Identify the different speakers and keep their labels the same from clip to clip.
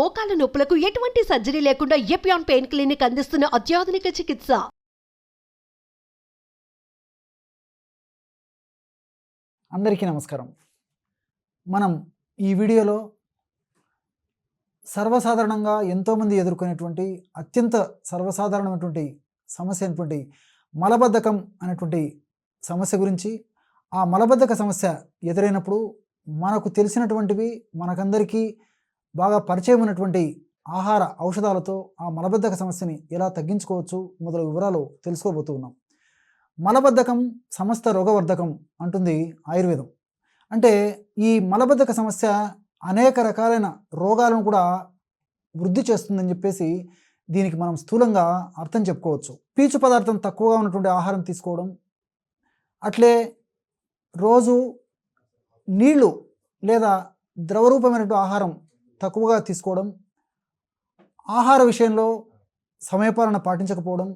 Speaker 1: మోకాల నొప్పులకు ఎటువంటి సర్జరీ లేకుండా ఎపియాన్ పెయిన్ క్లినిక్ అందిస్తున్న అత్యాధునిక చికిత్స.
Speaker 2: అందరికీ నమస్కారం. మనం ఈ వీడియోలో సర్వసాధారణంగా ఎంతోమంది ఎదుర్కొనేటువంటి అత్యంత సర్వసాధారణమైనటువంటి సమస్య అయినటువంటి మలబద్ధకం అనేటువంటి సమస్య గురించి, ఆ మలబద్ధక సమస్య ఎదురైనప్పుడు మనకు తెలిసినటువంటివి, మనకందరికీ బాగా పరిచయం ఉన్నటువంటి ఆహార ఔషధాలతో ఆ మలబద్ధక సమస్యని ఎలా తగ్గించుకోవచ్చు మొదలగు వివరాలు తెలుసుకోబోతూ ఉన్నాం. మలబద్ధకం సమస్త రోగవర్ధకం అంటుంది ఆయుర్వేదం. అంటే ఈ మలబద్ధక సమస్య అనేక రకాలైన రోగాలను కూడా వృద్ధి చేస్తుందని చెప్పేసి దీనికి మనం స్థూలంగా అర్థం చెప్పుకోవచ్చు. పీచు పదార్థం తక్కువగా ఉన్నటువంటి ఆహారం తీసుకోవడం, అట్లే రోజు నీళ్లు లేదా ద్రవరూపమైనటువంటి ఆహారం తక్కువగా తీసుకోవడం, ఆహార విషయంలో సమయపాలన పాటించకపోవడం,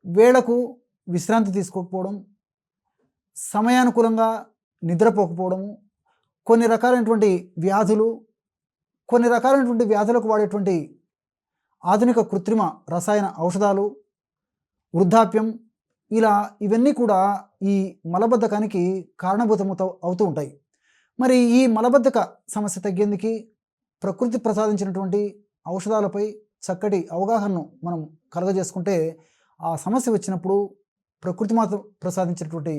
Speaker 2: వేళకు విశ్రాంతి తీసుకోకపోవడం, సమయానుకూలంగా నిద్రపోకపోవడము, కొన్ని రకాలైనటువంటి వ్యాధులకు వాడేటువంటి ఆధునిక కృత్రిమ రసాయన ఔషధాలు, వృద్ధాప్యం, ఇవన్నీ కూడా ఈ మలబద్ధకానికి కారణభూతం అవుతూ ఉంటాయి. మరి ఈ మలబద్ధక సమస్య తగ్గేందుకు ప్రకృతి ప్రసాదించినటువంటి ఔషధాలపై చక్కటి అవగాహనను మనం కలుగజేసుకుంటే ఆ సమస్య వచ్చినప్పుడు ప్రకృతి మాత ప్రసాదించినటువంటి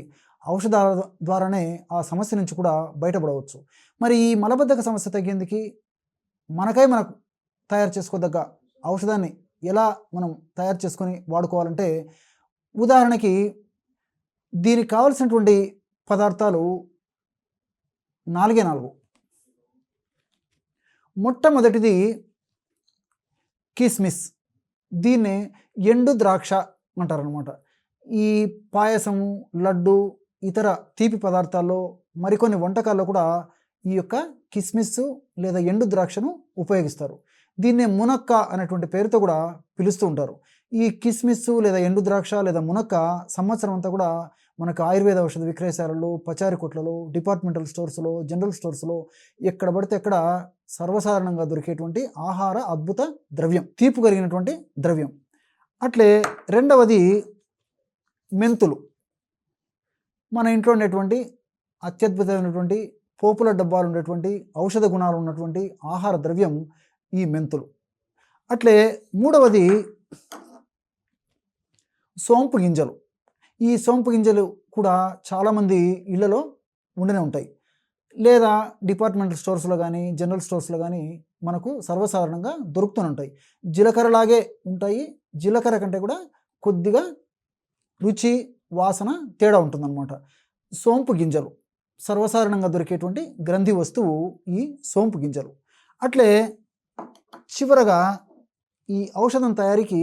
Speaker 2: ఔషధాల ద్వారానే ఆ సమస్య నుంచి కూడా బయటపడవచ్చు. మరి ఈ మలబద్ధక సమస్య తగ్గేందుకు మనకు తయారు చేసుకోదగ్గ ఔషధాన్ని ఎలా మనం తయారు చేసుకొని వాడుకోవాలంటే, ఉదాహరణకి దీనికి కావలసినటువంటి పదార్థాలు 4. మొట్టమొదటిది కిస్మిస్. దీన్నే ఎండు ద్రాక్ష అంటారనమాట. ఈ పాయసము, లడ్డు, ఇతర తీపి పదార్థాల్లో, మరికొన్ని వంటకాల్లో కూడా ఈ యొక్క కిస్మిస్ లేదా ఎండు ద్రాక్షను ఉపయోగిస్తారు. దీన్నే మునక్క అనేటువంటి పేరుతో కూడా పిలుస్తూ ఉంటారు. ఈ కిస్మిస్ లేదా ఎండు ద్రాక్ష లేదా మునక్క సంవత్సరం అంతా కూడా మనకు ఆయుర్వేద ఔషధ విక్రయశాలల్లో, పచారీ కొట్లలో, డిపార్ట్మెంటల్ స్టోర్స్లో, జనరల్ స్టోర్స్లో ఎక్కడ పడితే అక్కడ సర్వసాధారణంగా దొరికేటువంటి ఆహార అద్భుత ద్రవ్యం, తీపు కలిగినటువంటి ద్రవ్యం. అట్లే రెండవది మెంతులు. మన ఇంట్లో ఉండేటువంటి అత్యద్భుతమైనటువంటి పోపుల డబ్బాలు ఉండేటువంటి ఔషధ గుణాలు ఉన్నటువంటి ఆహార ద్రవ్యం ఈ మెంతులు. అట్లే మూడవది సోంపు గింజలు. ఈ సోంపు గింజలు కూడా చాలామంది ఇళ్లలో ఉండినే ఉంటాయి, లేదా డిపార్ట్మెంటల్ స్టోర్స్లో కానీ జనరల్ స్టోర్స్లో కానీ మనకు సర్వసాధారణంగా దొరుకుతూనే ఉంటాయి. జీలకర్రలాగే ఉంటాయి, జీలకర్ర కంటే కూడా కొద్దిగా రుచి, వాసన తేడా ఉంటుందన్నమాట. సోంపు గింజలు సర్వసాధారణంగా దొరికేటువంటి గ్రంథి వస్తువు ఈ సోంపు గింజలు. అట్లే చివరగా ఈ ఔషధం తయారీకి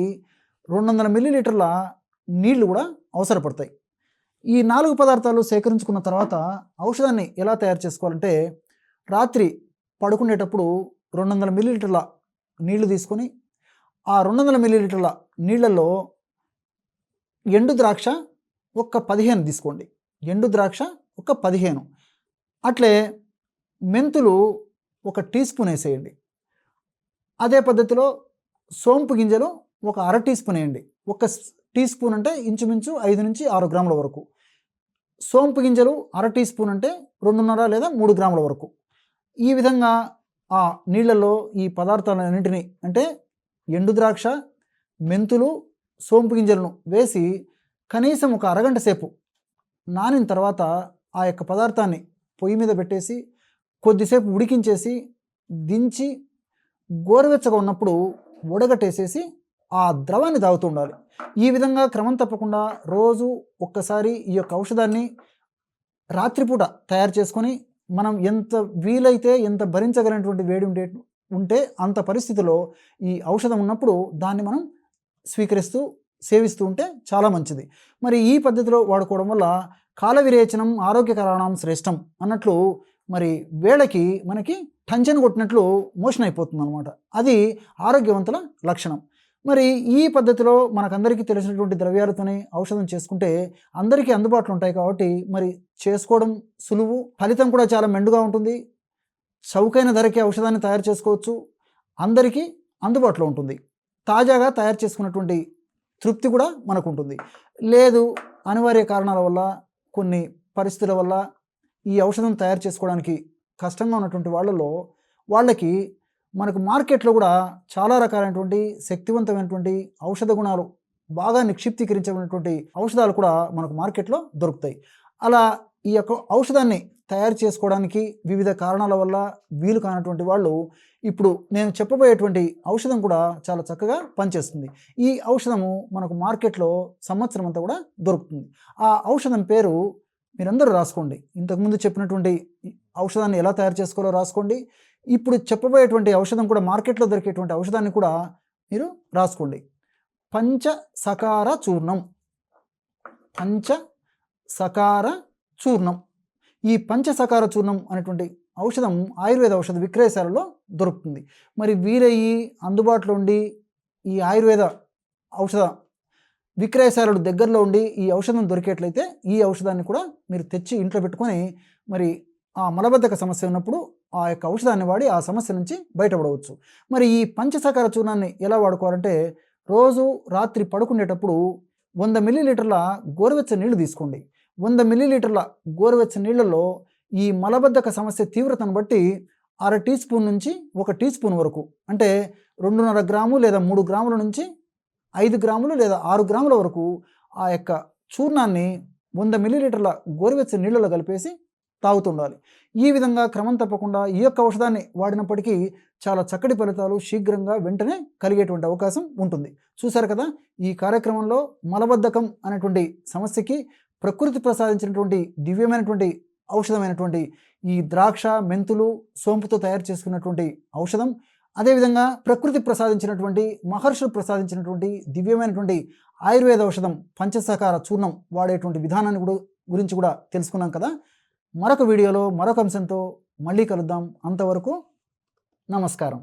Speaker 2: 200 మిల్లీలీటర్ల నీళ్లు కూడా అవసరపడతాయి. ఈ 4 పదార్థాలు సేకరించుకున్న తర్వాత ఔషధాన్ని ఎలా తయారు చేసుకోవాలంటే, రాత్రి పడుకునేటప్పుడు 200 మిల్లీలీటర్ల నీళ్లు తీసుకొని ఆ 200 మిల్లీలీటర్ల నీళ్లలో ఎండు ద్రాక్ష ఒక 15 తీసుకోండి. ఎండు ద్రాక్ష ఒక 15. అట్లే మెంతులు ఒక టీ స్పూన్ వేసేయండి. అదే పద్ధతిలో సోంపు గింజలు ఒక అర టీ స్పూన్ వేయండి. ఒక టీ స్పూన్ అంటే ఇంచుమించు 5 నుంచి 6 గ్రాముల వరకు. సోంపు గింజలు అర టీ స్పూన్ అంటే 2.5 లేదా 3 గ్రాముల వరకు. ఈ విధంగా ఆ నీళ్లలో ఈ పదార్థాలన్నింటినీ, అంటే ఎండు ద్రాక్ష, మెంతులు, సోంపు గింజలను వేసి కనీసం ఒక అరగంట సేపు నానిన తర్వాత ఆ యొక్క పదార్థాన్ని పొయ్యి మీద పెట్టేసి కొద్దిసేపు ఉడికించేసి దించి గోరువెచ్చగా ఉన్నప్పుడు ఉడగట్టేసేసి ఆ ద్రవాన్ని తాగుతూ ఉండాలి. ఈ విధంగా క్రమం తప్పకుండా రోజు ఒక్కసారి ఈ యొక్క ఔషధాన్ని రాత్రిపూట తయారు చేసుకొని, మనం ఎంత వీలైతే ఎంత భరించగలిగినటువంటి వేడి ఉంటే అంత పరిస్థితిలో ఈ ఔషధం ఉన్నప్పుడు దాన్ని మనం స్వీకరిస్తూ సేవిస్తూ ఉంటే చాలా మంచిది. మరి ఈ పద్ధతిలో వాడుకోవడం వల్ల కాల విరేచనం ఆరోగ్యకరాణం శ్రేష్టం అన్నట్లు, మరి వేళకి మనకి టంచన్ కొట్టినట్లు మోషన్ అయిపోతుంది అనమాట. అది ఆరోగ్యవంతుల లక్షణం. మరి ఈ పద్ధతిలో మనకందరికీ తెలిసినటువంటి ద్రవ్యాలతోనే ఔషధం చేసుకుంటే అందరికీ అందుబాటులో ఉంటాయి కాబట్టి మరి చేసుకోవడం సులువు, ఫలితం కూడా చాలా మెండుగా ఉంటుంది. చౌకైన ధరకే ఔషధాన్ని తయారు చేసుకోవచ్చు. అందరికీ అందుబాటులో ఉంటుంది. తాజాగా తయారు చేసుకున్నటువంటి తృప్తి కూడా మనకు ఉంటుంది. లేదు, అనివార్య కారణాల వల్ల, కొన్ని పరిస్థితుల వల్ల ఈ ఔషధం తయారు చేసుకోవడానికి కష్టంగా ఉన్నటువంటి వాళ్ళకి మనకు మార్కెట్లో కూడా చాలా రకాలైనటువంటి శక్తివంతమైనటువంటి ఔషధ గుణాలు బాగా నిక్షిప్తీకరించినటువంటి ఔషధాలు కూడా మనకు మార్కెట్లో దొరుకుతాయి. అలా ఈ యొక్క ఔషధాన్ని తయారు చేసుకోవడానికి వివిధ కారణాల వల్ల వీలు కానటువంటి వాళ్ళు ఇప్పుడు నేను చెప్పబోయేటువంటి ఔషధం కూడా చాలా చక్కగా పనిచేస్తుంది. ఈ ఔషధము మనకు మార్కెట్లో సంవత్సరం అంతా కూడా దొరుకుతుంది. ఆ ఔషధం పేరు మీరందరూ రాసుకోండి. ఇంతకుముందు చెప్పినటువంటి ఔషధాన్ని ఎలా తయారు చేసుకోవాలో రాసుకోండి. ఇప్పుడు చెప్పబోయేటువంటి ఔషధం కూడా మార్కెట్లో దొరికేటువంటి ఔషధాన్ని కూడా మీరు రాసుకోండి. పంచసకార చూర్ణం. పంచసకార చూర్ణం. ఈ పంచసకార చూర్ణం అనేటువంటి ఔషధం ఆయుర్వేద ఔషధ విక్రయశాలలో దొరుకుతుంది. మరి వీరయ్యి అందుబాటులో ఉండి ఈ ఆయుర్వేద ఔషధ విక్రయశాలలు దగ్గరలో ఉండి ఈ ఔషధం దొరికేట్లయితే ఈ ఔషధాన్ని కూడా మీరు తెచ్చి ఇంట్లో పెట్టుకొని మరి ఆ మలబద్ధక సమస్య ఉన్నప్పుడు ఆ యొక్క ఔషధాన్ని వాడి ఆ సమస్య నుంచి బయటపడవచ్చు. మరి ఈ పంచసకార చూర్ణాన్ని ఎలా వాడుకోవాలంటే, రోజు రాత్రి పడుకునేటప్పుడు 100 మిల్లీలీటర్ల గోరువెచ్చని నీళ్లు తీసుకోండి. 100 మిల్లీలీటర్ల గోరువెచ్చని నీళ్ళల్లో ఈ మలబద్ధక సమస్య తీవ్రతను బట్టి 1/2 టీ స్పూన్ నుంచి 1 టీ స్పూన్ వరకు, అంటే 2.5 గ్రాము లేదా 3 గ్రాముల నుంచి 5 గ్రాములు లేదా 6 గ్రాముల వరకు ఆ యొక్క చూర్ణాన్ని 100 మిల్లీలీటర్ల గోరువెచ్చని నీళ్ళలో కలిపేసి తాగుతుండాలి. ఈ విధంగా క్రమం తప్పకుండా ఈ యొక్క ఔషధాన్ని వాడినప్పటికీ చాలా చక్కటి ఫలితాలు శీఘ్రంగా వెంటనే కలిగేటువంటి అవకాశం ఉంటుంది. చూశారు కదా, ఈ కార్యక్రమంలో మలబద్ధకం అనేటువంటి సమస్యకి ప్రకృతి ప్రసాదించినటువంటి దివ్యమైనటువంటి ఔషధమైనటువంటి ఈ ద్రాక్ష, మెంతులు, సోంపుతో తయారు చేసుకున్నటువంటి ఔషధం, అదేవిధంగా ప్రకృతి ప్రసాదించినటువంటి మహర్షులు ప్రసాదించినటువంటి దివ్యమైనటువంటి ఆయుర్వేద ఔషధం పంచసకార చూర్ణం వాడేటువంటి విధానాన్ని గురించి కూడా తెలుసుకున్నాం కదా. మరొక వీడియోలో మరొక అంశంతో మళ్ళీ కలుద్దాం. అంతవరకు నమస్కారం.